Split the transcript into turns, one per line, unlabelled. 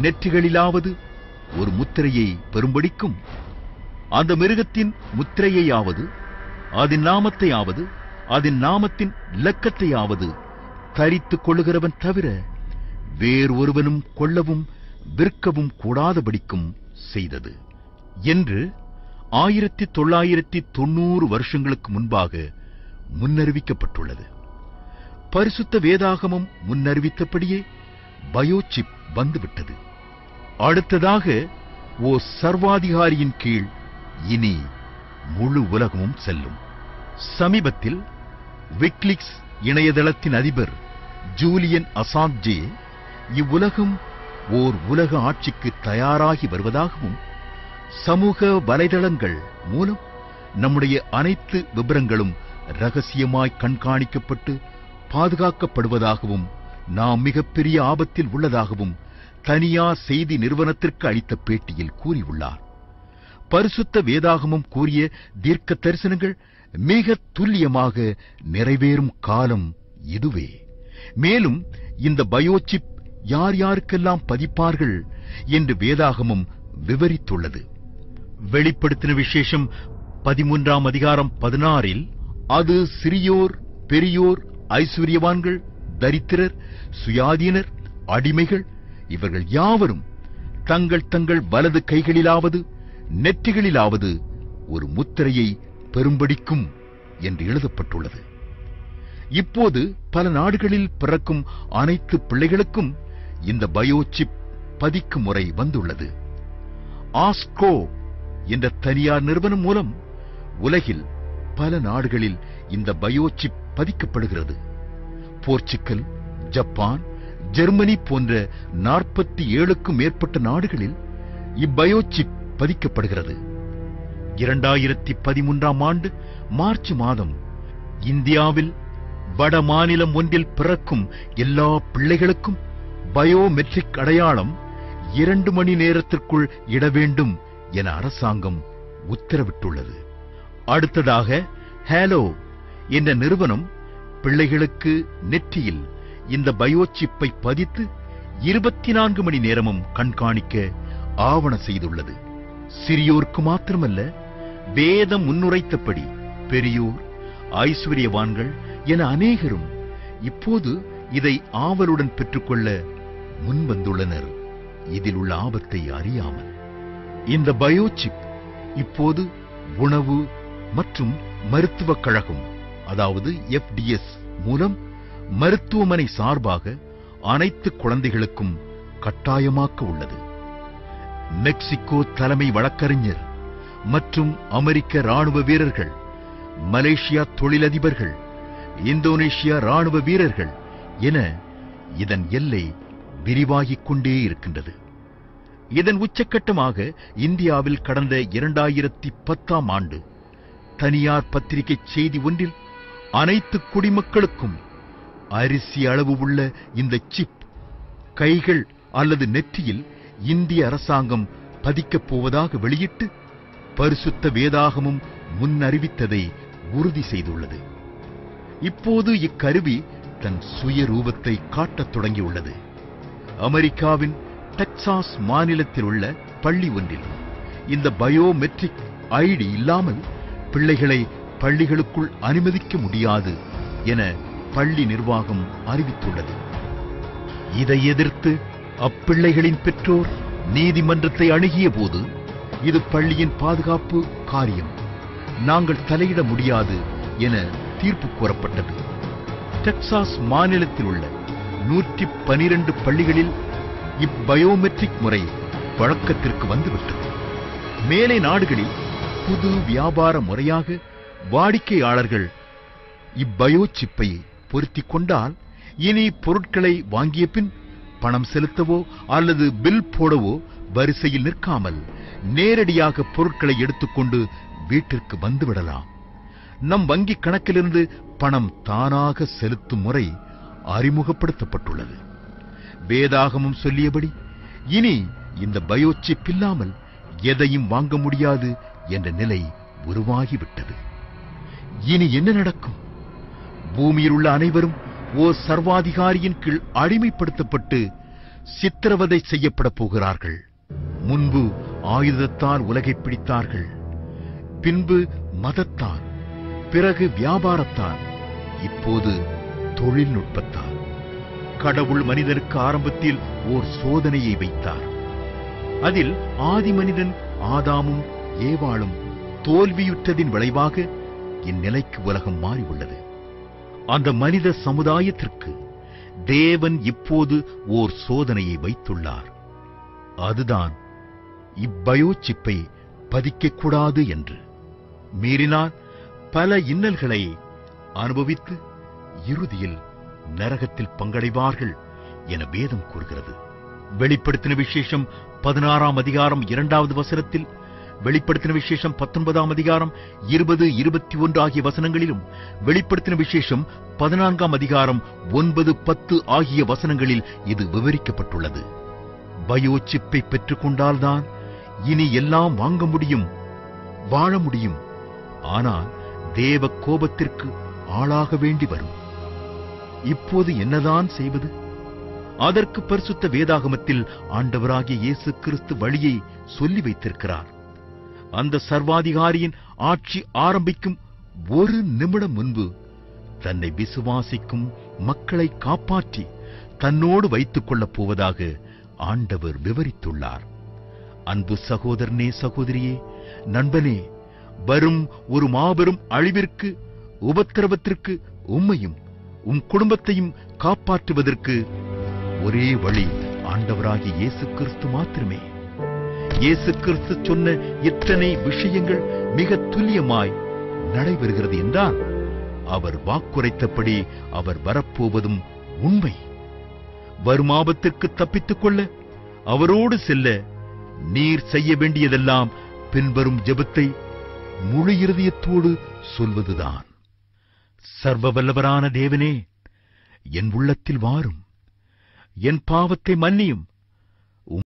நெற்றிகளிலாவது ஒரு முத்திரையை பெறும்படிக்கும் அந்த மிருகத்தின் முத்திரையையாவது அதன் நாமத்தையாவது அதன் நாமத்தின் இலக்கத்தையாவது தரித்துக் கொள்ளுகிறவன் தவிர வேறு ஒருவனும் கொள்ளவும் விற்கவும் கூடாதபடிக்கும் செய்தது என்று 1990 வருஷங்களுக்கு முன்பாக முன்னறிவிக்கப்பட்டுள்ளது. பரிசுத்த வேதாகமம் முன்னறிவித்தபடியே பயோசிப் வந்துவிட்டது. அடுத்ததாக ஓர் சர்வாதிகாரியின் கீழ் இனி முழு உலகமும் செல்லும். சமீபத்தில் விக்கிலீக்ஸ் இணையதளத்தின் அதிபர் ஜூலியன் அசாஞ்சே இவ்வுலகம் ஓர் உலக ஆட்சிக்கு தயாராகி வருவதாகவும் சமூக வலைதளங்கள் மூலம் நம்முடைய அனைத்து விபரங்களும் ரகசியமாய் கண்காணிக்கப்பட்டு பாதுகாக்கப்படுவதாகவும் நாம் மிகப்பெரிய ஆபத்தில் உள்ளதாகவும் தனியார் செய்தி நிறுவனத்திற்கு அளித்த பேட்டியில் கூறியுள்ளார். பரிசுத்த வேதாகமம் கூறிய தீர்க்க தரிசனங்கள் மிக துல்லியமாக நிறைவேறும் காலம் இதுவே. மேலும் இந்த பயோசிப் யார் யாருக்கெல்லாம் பதிப்பார்கள் என்று வேதாகமம் விவரித்துள்ளது. வெளிப்படுத்தின விசேஷம் 13ஆம் அதிகாரம் 16 அது சிறியோர் பெரியோர் ஐஸ்வர்யவான்கள் தரித்திரர் சுயாதீனர் அடிமைகள் இவர்கள் யாவரும் தங்கள் தங்கள் வலது கைகளிலாவது நெற்றிகளிலாவது ஒரு முத்திரையை பெறும்படிக்கும் என்று எழுதப்பட்டுள்ளது. இப்போது பல நாடுகளில் பிறக்கும் அனைத்து பிள்ளைகளுக்கும் இந்த பயோசிப் பதிக்கும் முறை வந்துள்ளது. ஆஸ்கோ என்ற தனியார் நிறுவனம் மூலம் உலகில் பல நாடுகளில் இந்த பயோசிப் பதிக்கப்படுகிறது. போர்ச்சுகல், ஜப்பான், ஜெர்மனி போன்ற 47க்கும் மேற்பட்ட நாடுகளில் இப்பயோசிப் பதிக்கப்படுகிறது. 2013ஆம் ஆண்டு மார்ச் மாதம் இந்தியாவில் வட மாநிலம் ஒன்றில் பிறக்கும் எல்லா பிள்ளைகளுக்கும் பயோமெட்ரிக் அடையாளம் 2 மணி நேரத்திற்குள் இட வேண்டும் என அரசாங்கம் உத்தரவிட்டுள்ளது. அடுத்ததாக ஹேலோ என்ற நிறுவனம் பிள்ளைகளுக்கு நெற்றியில் இந்த பயோசிப்பை பதித்து 24 மணி நேரமும் கண்காணிக்க ஆவண செய்துள்ளது. சிறியோருக்கு மாத்திரமல்ல, வேதம் முன்னுரைத்தபடி பெரியோர் ஐஸ்வர்யவான்கள் என அநேகரும் இப்போது இதை ஆவலுடன் பெற்றுக்கொள்ள முன்வந்துள்ளனர், இதில் உள்ள ஆபத்தை அறியாமல். இந்த பயோசிப் இப்போது உணவு மற்றும் மருத்துவக் கழகம் அதாவது FDS மூலம் மருத்துவமனை சார்பாக அனைத்து குழந்தைகளுக்கும் கட்டாயமாக்க உள்ளது. மெக்சிகோ தலைமை வழக்கறிஞர் மற்றும் அமெரிக்க ராணுவ வீரர்கள், மலேசியா தொழிலதிபர்கள், இந்தோனேஷியா ராணுவ வீரர்கள் என இதன் எல்லை விரிவாகிக் கொண்டே இருக்கின்றது. இதன் உச்சக்கட்டமாக இந்தியாவில் கடந்த 2010ஆம் ஆண்டு தனியார் பத்திரிகை செய்தி ஒன்றில் அனைத்து குடிமக்களுக்கும் அரிசி அளவு உள்ள இந்த சிப் கைகள் அல்லது நெற்றியில் இந்திய அரசாங்கம் பதிக்கப் போவதாக வெளியிட்டு பரிசுத்த வேதாகமும் முன்னறிவித்ததை உறுதி செய்துள்ளது. இப்போது இக்கருவி தன் சுயரூபத்தை காட்டத் தொடங்கியுள்ளது. அமெரிக்காவின் டெக்சாஸ் மாநிலத்தில் உள்ள பள்ளி ஒன்றில் இந்த பயோமெட்ரிக் ஐடி இல்லாமல் பிள்ளைகளை பள்ளிகளுக்குள் அனுமதிக்க முடியாது என பள்ளி நிர்வாகம் அறிவித்துள்ளது. இதை எதிர்த்து அப்பிள்ளைகளின் பெற்றோர் நீதிமன்றத்தை அணுகிய போது இது பள்ளியின் பாதுகாப்பு காரியம், நாங்கள் தலையிட முடியாது என தீர்ப்பு கூறப்பட்டது. டெக்சாஸ் மாநிலத்தில் உள்ள 112 பள்ளிகளில் இப்பயோமெட்ரிக் முறை வழக்கத்திற்கு வந்துவிட்டது. மேலை நாடுகளில் புது வியாபார முறையாக வாடிக்கையாளர்கள் இப்பயோசிப்பை பொருத்திக் கொண்டால் இனி பொருட்களை வாங்கிய பின் பணம் செலுத்தவோ அல்லது பில் போடவோ வரிசையில் நிற்காமல் நேரடியாக பொருட்களை எடுத்துக்கொண்டு வீட்டிற்கு வந்துவிடலாம். நம் வங்கிக் கணக்கிலிருந்து பணம் தானாக செலுத்தும் முறை அறிமுகப்படுத்தப்பட்டுள்ளது. வேதாகமம் சொல்லியபடி இனி இந்த பயோசிப் இல்லாமல் எதையும் வாங்க முடியாது என்ற நிலை உருவாகிவிட்டது. இனி என்ன நடக்கும்? பூமியில் உள்ள அனைவரும் ஓர் சர்வாதிகாரியின் கீழ் அடிமைப்படுத்தப்பட்டு சித்திரவதை செய்யப்படப் போகிறார்கள். முன்பு ஆயுதத்தால் உலகை பிடித்தார்கள், பின்பு மதத்தால், பிறகு வியாபாரத்தால், இப்போது தொழில்நுட்பத்தால். கடவுள் மனிதனுக்கு ஆரம்பத்தில் ஓர் சோதனையை வைத்தார். அதில் ஆதி மனிதன் ஆதாமும் ஏவாளும் தோல்வியுற்றதின் விளைவாக இந்நிலைக்கு உலகம் மாறியுள்ளது. அந்த மனித சமுதாயத்திற்கு தேவன் இப்போது ஓர் சோதனையை வைத்துள்ளார். அதுதான் இப்பயோசிப்பை பதிக்கக்கூடாது என்று. மீறினால் பல இன்னல்களை அனுபவித்து இறுதியில் நரகத்தில் பங்கடைவார்கள் என வேதம் கூறுகிறது. வெளிப்படுத்தின விசேஷம் 16ஆம் அதிகாரம் 2வது வசனத்தில், வெளிப்படுத்தின விசேஷம் 19ஆம் அதிகாரம் 20, 21 ஆகிய வசனங்களிலும், வெளிப்படுத்தின விசேஷம் 14ஆம் அதிகாரம் 9, 10 ஆகிய வசனங்களில் இது விவரிக்கப்பட்டுள்ளது. பயோசிப்பை பெற்றுக் கொண்டால்தான் இனி எல்லாம் வாங்க முடியும், வாழ முடியும். ஆனால் தேவ கோபத்திற்கு ஆளாக வேண்டி வரும். இப்போது என்னதான் செய்வது? அதற்கு பரிசுத்த வேதாகமத்தில் ஆண்டவராகிய இயேசு கிறிஸ்து வழியை சொல்லி வைத்திருக்கிறார். அந்த சர்வாதிகாரியின் ஆட்சி ஆரம்பிக்கும் ஒரு நிமிடம் முன்பு தன்னை விசுவாசிக்கும் மக்களை காப்பாற்றி தன்னோடு வைத்துக் கொள்ளப் போவதாக ஆண்டவர் விவரித்துள்ளார். அன்பு சகோதரனே, சகோதரியே, நண்பனே, வரும் ஒரு மாபெரும் அழிவிற்கு, உபத்திரவத்திற்கு உம்மையும் உம் குடும்பத்தையும் காப்பாற்றுவதற்கு ஒரே வழி ஆண்டவராகிய இயேசு கிறிஸ்து மாத்திரமே. இயேசு கிறிஸ்து சொன்ன எத்தனை விஷயங்கள் மிக துல்லியமாய் நடைபெறுகிறது என்றால், அவர் வாக்குரைத்தபடி அவர் வரப்போவதும் உண்மை. வரும் ஆபத்திற்கு தப்பித்துக் கொள்ள, அவரோடு செல்ல நீர் செய்ய வேண்டியதெல்லாம் பின்வரும் ஜெபத்தை முழு இருதயத்தோடு சொல்வதுதான். சர்வ வல்லவரான தேவனே, என் உள்ளத்தில் வாரும், என் பாவத்தை மன்னியும்.